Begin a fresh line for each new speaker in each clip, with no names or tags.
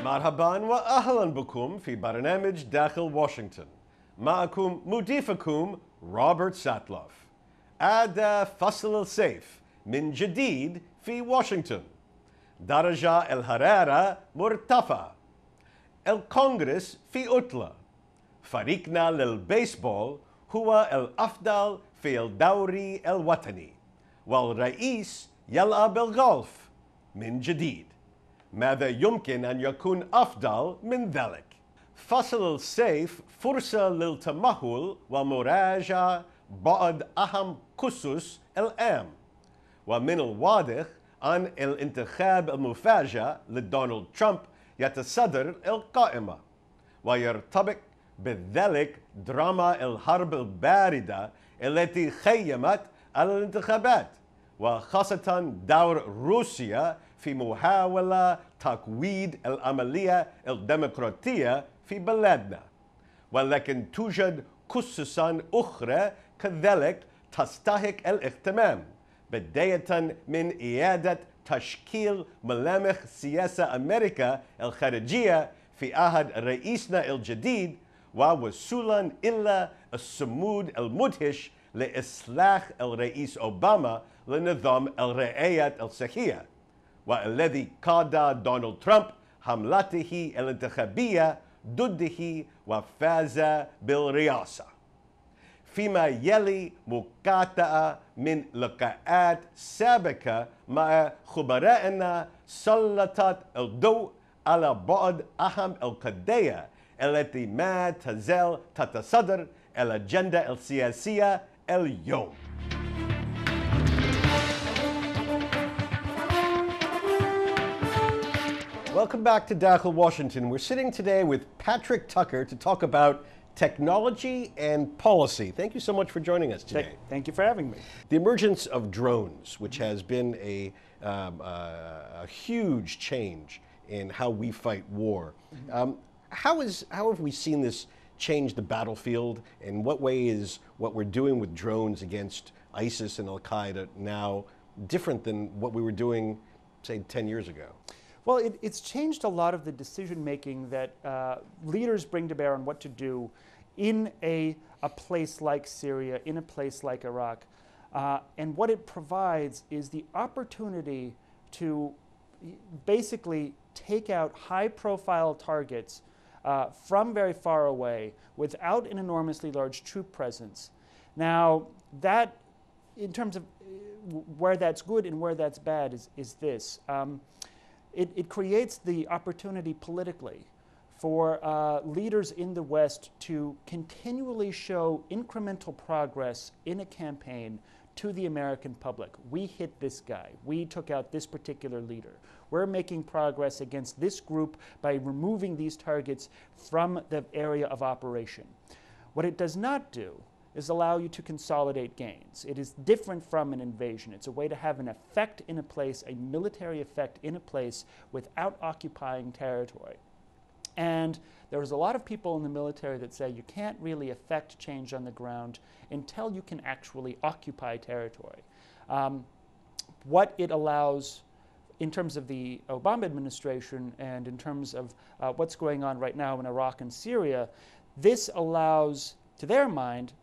مرحبا وأهلا بكم في برنامج داخل واشنطن. معكم مضيفكم روبرت ساتلوف. هذا فصل الصيف من جديد في واشنطن. درجة الحرارة مرتفعة. الكونغرس في عطلة. فريقنا للبيسبول هو الأفضل في الدوري الوطني، والرئيس يلعب الغولف من جديد. ماذا يمكن أن يكون أفضل من ذلك؟ فصل الصيف فرصة للتمهل ومراجعة بعض أهم خصوص العام، ومن الواضح أن الانتخاب المفاجئ لدونالد ترامب يتصدر القائمة، ويرتبط بذلك دراما الحرب الباردة التي خيمت على الانتخابات، وخاصة دور روسيا في محاولة تقويض العملية الديمقراطية في بلادنا. ولكن توجد خصوصا أخرى كذلك تستحق الاهتمام، بداية من إعادة تشكيل ملامح سياسة أمريكا الخارجية في عهد رئيسنا الجديد، ووصولا إلى الصمود المدهش لإصلاح الرئيس أوباما لنظام الرعاية الصحية، والذي قاد دونالد ترامب حملته الانتخابية ضده وفاز بالرئاسة. فيما يلي مقاطعة من لقاءات سابقة مع خبرائنا سلطت الضوء على بعض أهم القضايا التي ما تزال تتصدر الأجندة السياسية اليوم. Welcome back to Dakhel Washington. We're sitting today with Patrick Tucker to talk about technology and policy. Thank you so much for joining us today.
Thank you for having me.
The emergence of drones, which has been a huge change in how we fight war. How have we seen this change the battlefield? In what way is what we're doing with drones against ISIS and Al-Qaeda now different than what we were doing, say, 10 years ago?
Well, it's changed a lot of the decision-making that leaders bring to bear on what to do in a place like Syria, in a place like Iraq. And what it provides is the opportunity to basically take out high-profile targets from very far away without an enormously large troop presence. Now, that, in terms of where that's good and where that's bad, is this. It creates the opportunity politically for leaders in the West to continually show incremental progress in a campaign to the American public. We hit this guy. We took out this particular leader. We're making progress against this group by removing these targets from the area of operation. What it does not do is allow you to consolidate gains. It is different from an invasion. It's a way to have an effect in a place, a military effect in a place, without occupying territory. And there's a lot of people in the military that say you can't really affect change on the ground until you can actually occupy territory. What it allows in terms of the Obama administration and in terms of what's going on right now in Iraq and Syria, this allows, to their mind,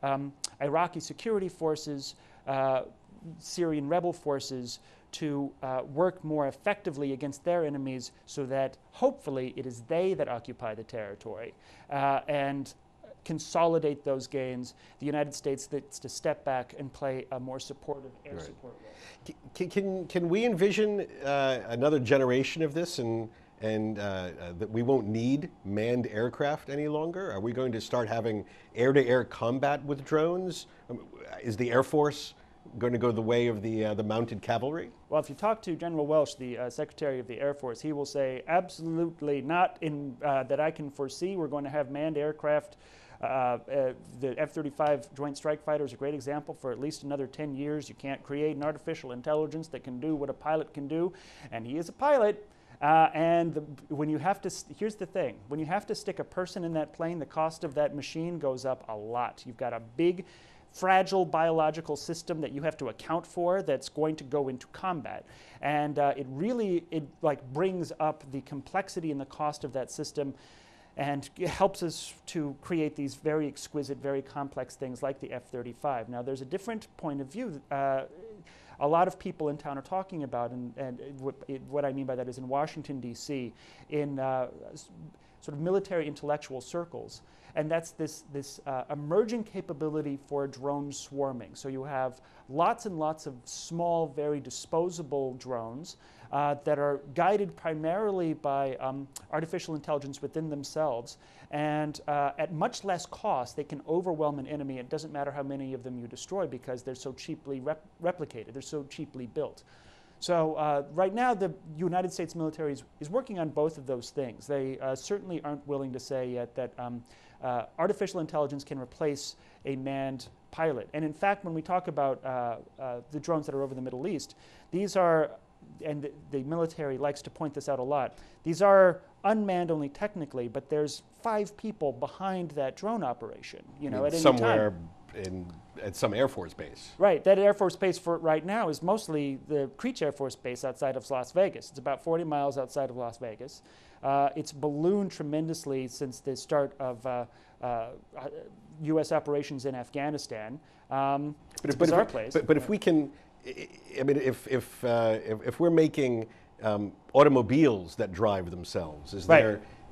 Iraqi security forces, Syrian rebel forces to work more effectively against their enemies so that hopefully it is they that occupy the territory and consolidate those gains. The United States needs to step back and play a more supportive air support role.
Can we envision another generation of this and that we won't need manned aircraft any longer? Are we going to start having air-to-air combat with drones? Is the Air Force going to go the way of the mounted cavalry?
Well, if you talk to General Welsh, the Secretary of the Air Force, he will say absolutely not in that I can foresee. We're going to have manned aircraft. The F-35 Joint Strike Fighter is a great example for at least another 10 years. You can't create an artificial intelligence that can do what a pilot can do, and he is a pilot. When you have to, here's the thing, when you have to stick a person in that plane, the cost of that machine goes up a lot. You've got a big fragile biological system that you have to account for that's going to go into combat. And it like brings up the complexity and the cost of that system, and it helps us to create these very exquisite, very complex things like the F-35. Now, there's a different point of view. A lot of people in town are talking about, and what I mean by that is in Washington, D.C., in sort of military intellectual circles, and that's this emerging capability for drone swarming. So you have lots and lots of small, very disposable drones that are guided primarily by artificial intelligence within themselves, and at much less cost, they can overwhelm an enemy. It doesn't matter how many of them you destroy because they're so cheaply replicated, they're so cheaply built. So right now, the United States military is working on both of those things. They certainly aren't willing to say yet that artificial intelligence can replace a manned pilot. And in fact, when we talk about the drones that are over the Middle East, these are, and the military likes to point this out a lot, these are unmanned only technically, but there's 5 people behind that drone operation, you know, at any
somewhere
time.
At some Air Force base.
Right. That Air Force base for right now is mostly the Creech Air Force Base outside of Las Vegas. It's about 40 miles outside of Las Vegas. It's ballooned tremendously since the start of U.S. operations in Afghanistan. It's a bizarre place.
But if we can, I mean, if we're making automobiles that drive themselves,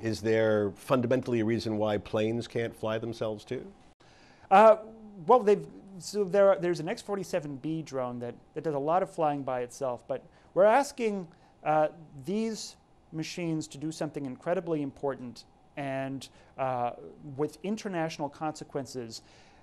is there fundamentally a reason why planes can't fly themselves too?
Well, there's an X-47B drone that does a lot of flying by itself, but we're asking these machines to do something incredibly important and with international consequences.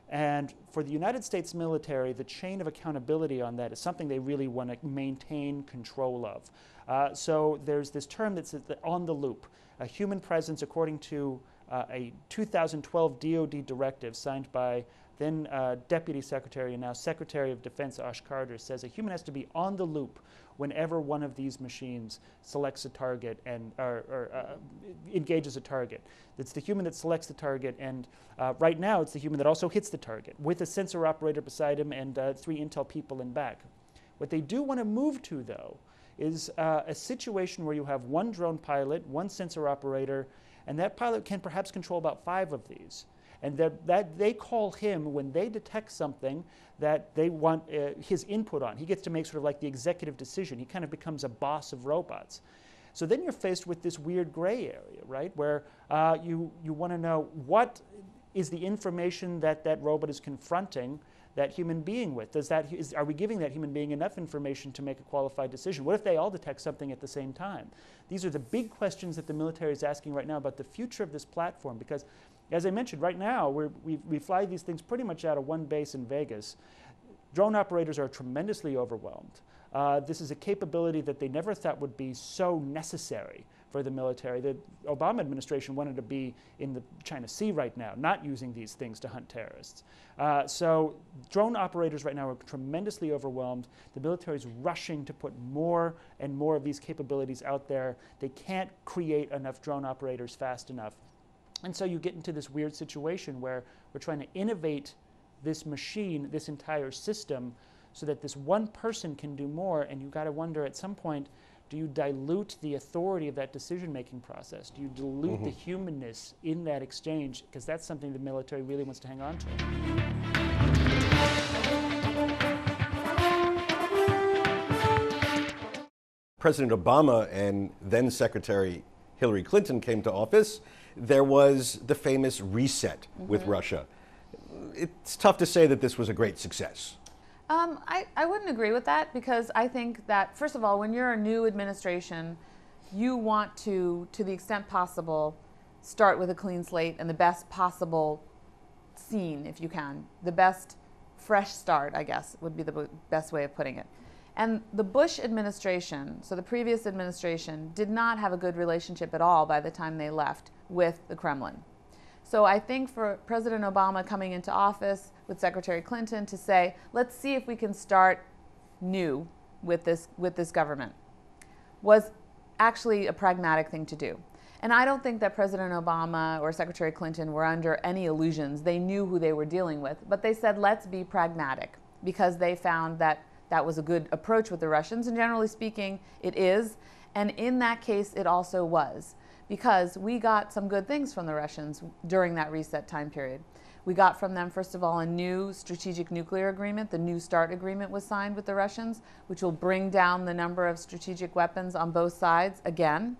And for the United States military, the chain of accountability on that is something they really want to maintain control of. So there's this term that's on the loop, a human presence according to a 2012 DoD directive signed by then Deputy Secretary and now Secretary of Defense Ash Carter, says a human has to be on the loop whenever one of these machines selects a target and engages a target. It's the human that selects the target, and right now it's the human that also hits the target with a sensor operator beside him and 3 intel people in back. What they do want to move to, though, is a situation where you have 1 drone pilot, 1 sensor operator, and that pilot can perhaps control about 5 of these. And that they call him when they detect something that they want his input on. He gets to make sort of like the executive decision. He kind of becomes a boss of robots. So then you're faced with this weird gray area, right, where you want to know what is the information that that robot is confronting that human being with. Are we giving that human being enough information to make a qualified decision? What if they all detect something at the same time? These are the big questions that the military is asking right now about the future of this platform, because as I mentioned, right now we fly these things pretty much out of 1 base in Vegas. Drone operators are tremendously overwhelmed. This is a capability that they never thought would be so necessary for the military. The Obama administration wanted to be in the China Sea right now, not using these things to hunt terrorists. So drone operators right now are tremendously overwhelmed. The military is rushing to put more and more of these capabilities out there. They can't create enough drone operators fast enough. And so you get into this weird situation where we're trying to innovate this machine, this entire system, so that this one person can do more. And you've got to wonder at some point, do you dilute the authority of that decision-making process? Do you dilute the humanness in that exchange? Because that's something the military really wants to hang on to.
President Obama and then Secretary Hillary Clinton came to office, there was the famous reset with Russia. It's tough to say that this was a great success.
I wouldn't agree with that, because I think that, first of all, when you're a new administration, you want to the extent possible, start with a clean slate and the best possible scene, if you can. The best fresh start, I guess, would be the best way of putting it. And the Bush administration, so the previous administration, did not have a good relationship at all by the time they left with the Kremlin. So I think for President Obama coming into office with Secretary Clinton to say, let's see if we can start new with this government, was actually a pragmatic thing to do. And I don't think that President Obama or Secretary Clinton were under any illusions. They knew who they were dealing with. But they said, let's be pragmatic, because they found that that was a good approach with the Russians. And generally speaking, it is. And in that case, it also was, because we got some good things from the Russians during that reset time period. We got from them, first of all, a new strategic nuclear agreement. The New START agreement was signed with the Russians, which will bring down the number of strategic weapons on both sides again.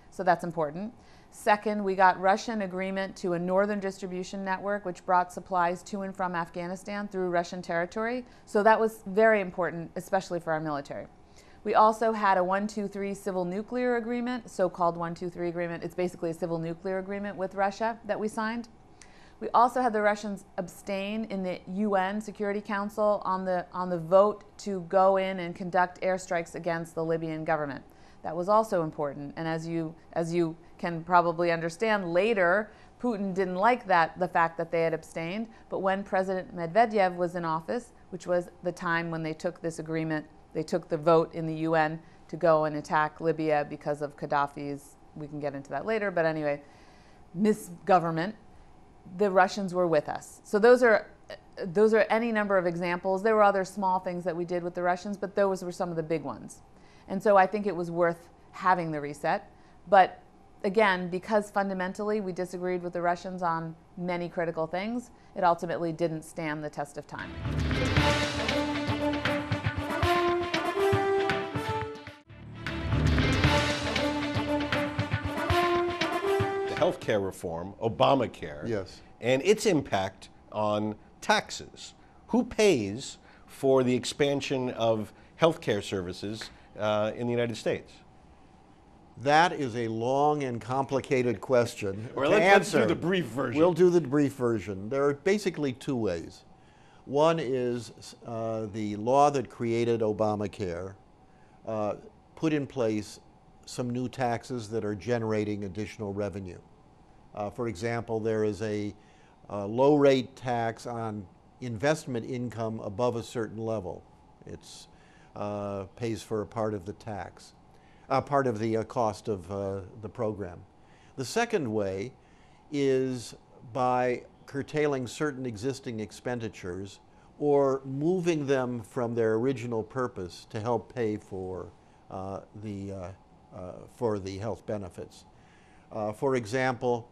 So that's important. Second, we got Russian agreement to a northern distribution network, which brought supplies to and from Afghanistan through Russian territory. So that was very important, especially for our military. We also had a 123 civil nuclear agreement, so-called 123 agreement. It's basically a civil nuclear agreement with Russia that we signed. We also had the Russians abstain in the UN Security Council on the vote to go in and conduct airstrikes against the Libyan government. That was also important. And as you can probably understand, later Putin didn't like the fact that they had abstained. But when President Medvedev was in office, which was the time when they took this agreement, they took the vote in the UN to go and attack Libya because of Gaddafi's, we can get into that later, but anyway, misgovernment, the Russians were with us. So those are any number of examples. There were other small things that we did with the Russians, but those were some of the big ones. And so I think it was worth having the reset. But again, because fundamentally we disagreed with the Russians on many critical things, it ultimately didn't stand the test of time.
Healthcare reform, Obamacare,
Yes.
and its impact on taxes. Who pays for the expansion of healthcare services in the United States?
That is a long and complicated question.
Or
to
let's do
answer.
the brief version.
We'll do the brief version. There are basically two ways. One is the law that created Obamacare put in place some new taxes that are generating additional revenue. For example, there is a low-rate tax on investment income above a certain level. It pays for a part of the tax, part of the cost of the program. The second way is by curtailing certain existing expenditures or moving them from their original purpose to help pay for the health benefits. For example,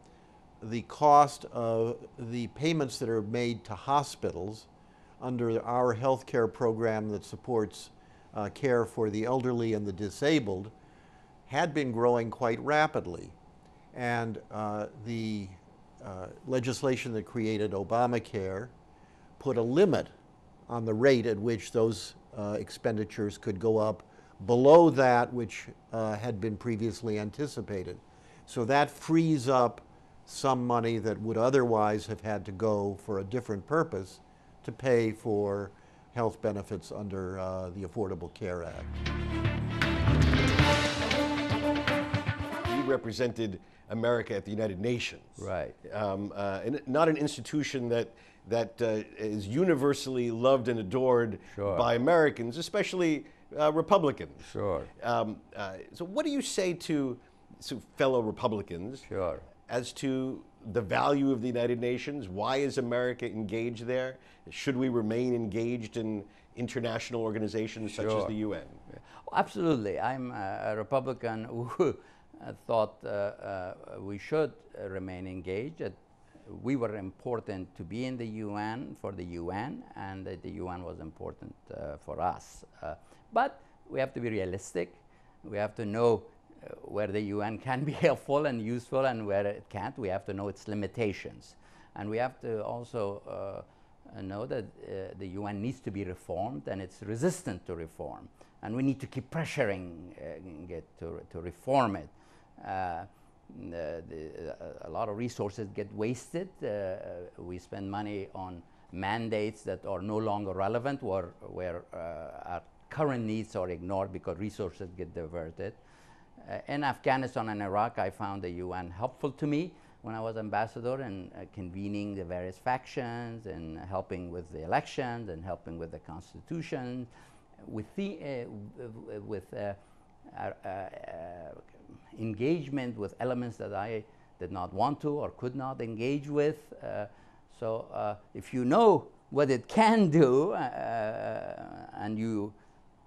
the cost of the payments that are made to hospitals under our health care program that supports care for the elderly and the disabled had been growing quite rapidly. And the legislation that created Obamacare put a limit on the rate at which those expenditures could go up below that which had been previously anticipated. So that frees up some money that would otherwise have had to go for a different purpose to pay for health benefits under the Affordable Care Act.
You represented America at the United Nations.
Right.
And not an institution that is universally loved and adored
Sure.
by Americans, especially Republicans.
Sure.
So what do you say to fellow Republicans
Sure.
as to the value of the United Nations? Why is America engaged there? Should we remain engaged in international organizations such as
Sure.
the UN?
Absolutely. I'm a Republican who thought we should remain engaged. We were important to be in the UN for the UN, and the UN was important for us. But we have to be realistic. We have to know where the UN can be helpful and useful and where it can't. We have to know its limitations. And we have to also know that the UN needs to be reformed, and it's resistant to reform. And we need to keep pressuring it to reform it. A lot of resources get wasted. We spend money on mandates that are no longer relevant, where our current needs are ignored because resources get diverted. In Afghanistan and Iraq, I found the UN helpful to me when I was ambassador in convening the various factions and helping with the elections and helping with the constitution, with engagement with elements that I did not want to or could not engage with. So if you know what it can do and you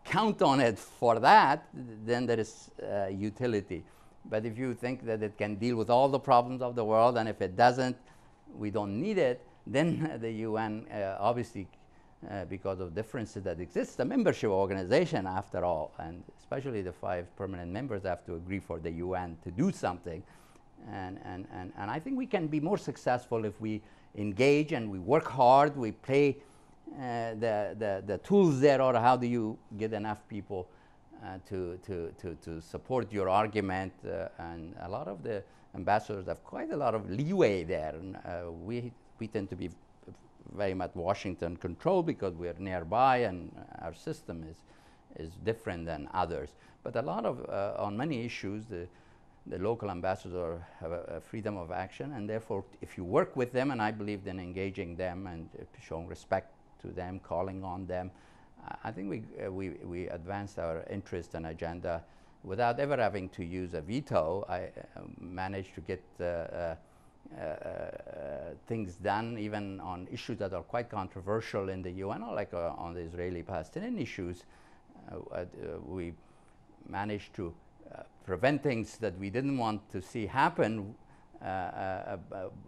count on it for that, then there is utility. But if you think that it can deal with all the problems of the world, and if it doesn't, we don't need it, then the UN, obviously, because of differences that exist, a membership organization after all, and especially the 5 permanent members have to agree for the UN to do something. And I think we can be more successful if we engage and we work hard, we play the tools there, or how do you get enough people to support your argument. And a lot of the ambassadors have quite a lot of leeway there. And we tend to be very much Washington controlled because we are nearby and our system is different than others. But a lot of, on many issues, the local ambassadors have a freedom of action, and therefore if you work with them, and I believe in engaging them and showing respect to them, calling on them, I think we advanced our interest and agenda without ever having to use a veto. I managed to get things done even on issues that are quite controversial in the UN, or like on the Israeli-Palestinian issues. We managed to prevent things that we didn't want to see happen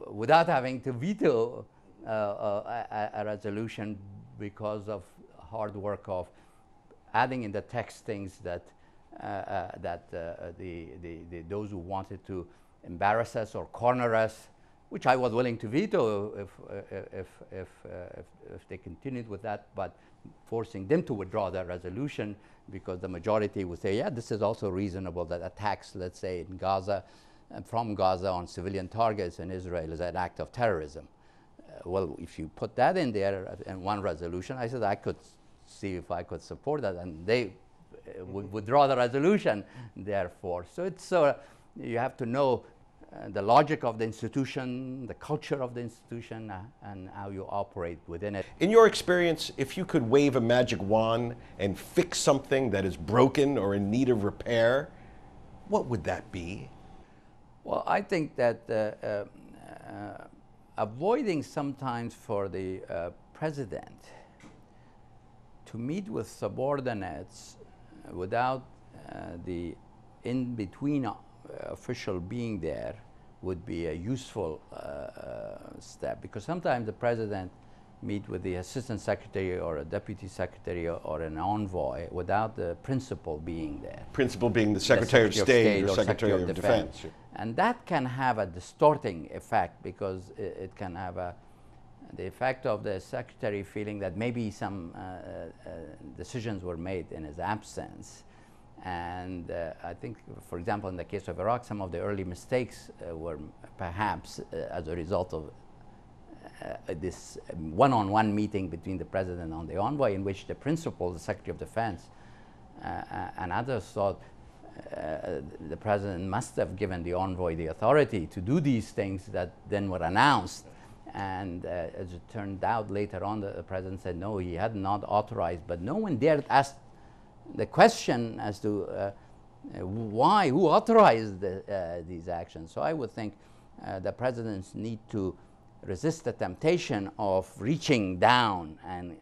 without having to veto a resolution, because of hard work of adding in the text things that those who wanted to embarrass us or corner us, which I was willing to veto if they continued with that, but forcing them to withdraw their resolution, because the majority would say, yeah, this is also reasonable, that attacks, let's say, in Gaza, from Gaza on civilian targets in Israel is an act of terrorism. Well, if you put that in there in one resolution, I said I could see if I could support that, and they would withdraw the resolution, therefore. So it's you have to know the logic of the institution, the culture of the institution, and how you operate within it.
In your experience, if you could wave a magic wand and fix something that is broken or in need of repair, what would that be?
Well, I think that avoiding sometimes for the president to meet with subordinates without the in-between official being there would be a useful step, because sometimes the president meet with the assistant secretary or a deputy secretary or an envoy without the principal being there.
Principal being the Secretary of State or Secretary of Defense.
And that can have a distorting effect, because it can have the effect of the secretary feeling that maybe some decisions were made in his absence. And I think, for example, in the case of Iraq, some of the early mistakes were perhaps as a result of this one-on-one meeting between the president and the envoy, in which the principal, the Secretary of Defense, and others thought the president must have given the envoy the authority to do these things that then were announced. And as it turned out later on, the president said no, he had not authorized, but no one dared ask the question as to why, who authorized these actions. So I would think the presidents need to resist the temptation of reaching down and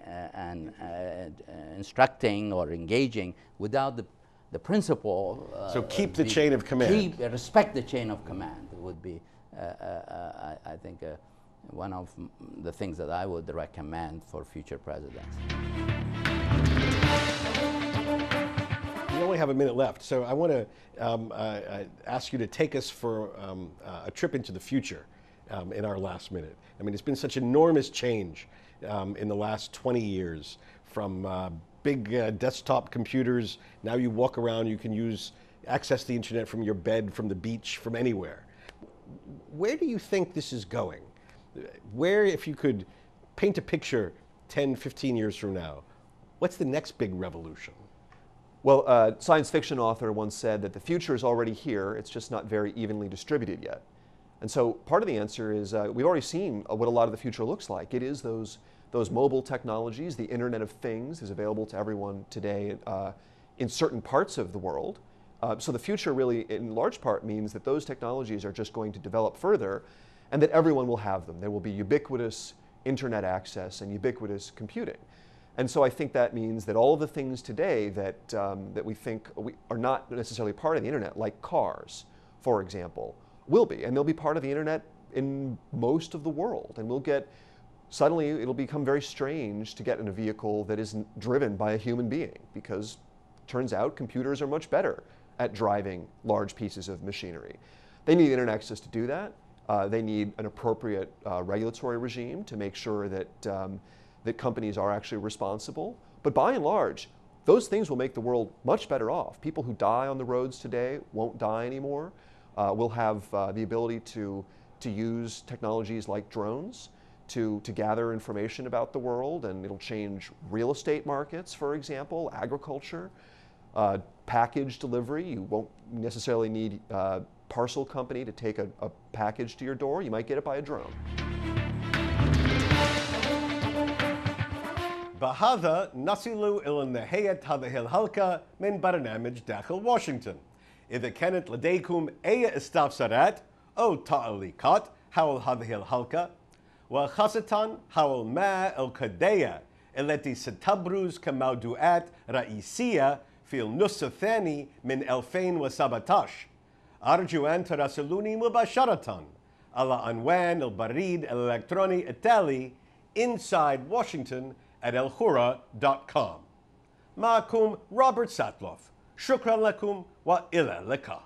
instructing or engaging without the principle.
So keep the chain of command.
Respect the chain of command would be, I think, one of the things that I would recommend for future presidents.
We only have a minute left, so I want to ask you to take us for a trip into the future in our last minute. I mean, it's been such enormous change in the last 20 years, from big desktop computers. Now you walk around, you can access the internet from your bed, from the beach, from anywhere. Where do you think this is going? Where, if you could paint a picture 10, 15 years from now, what's the next big revolution?
Well, a science fiction author once said that the future is already here, it's just not very evenly distributed yet. And so part of the answer is we've already seen what a lot of the future looks like. It is those mobile technologies. The Internet of Things is available to everyone today in certain parts of the world. So the future really, in large part, means that those technologies are just going to develop further and that everyone will have them. There will be ubiquitous internet access and ubiquitous computing. And so I think that means that all of the things today that, that we think are not necessarily part of the internet, like cars, for example, will be. And they'll be part of the internet in most of the world. And we'll get, suddenly it'll become very strange to get in a vehicle that isn't driven by a human being, because turns out computers are much better at driving large pieces of machinery. They need internet access to do that. They need an appropriate regulatory regime to make sure that, that companies are actually responsible. But by and large, those things will make the world much better off. People who die on the roads today won't die anymore. We'll have the ability to use technologies like drones to gather information about the world, and it'll change real estate markets, for example, agriculture, package delivery. You won't necessarily need a parcel company to take a package to your door. You might get it by a drone.
بهذا نصل إلى نهاية هذه الحلقة من برنامج داخل واشنطن. إذا كانت لديكم أي استفسارات أو تعليقات حول هذه الحلقة، وخاصة حول ما القضايا التي ستبرز كموضوعات رئيسية في النصف الثاني من 2017، أرجو أن تراسلوني مباشرة على عنوان البريد الإلكتروني التالي insidewashington@الحرة.com. معكم روبرت ساتلوف. شكرا لكم وإلى اللقاء.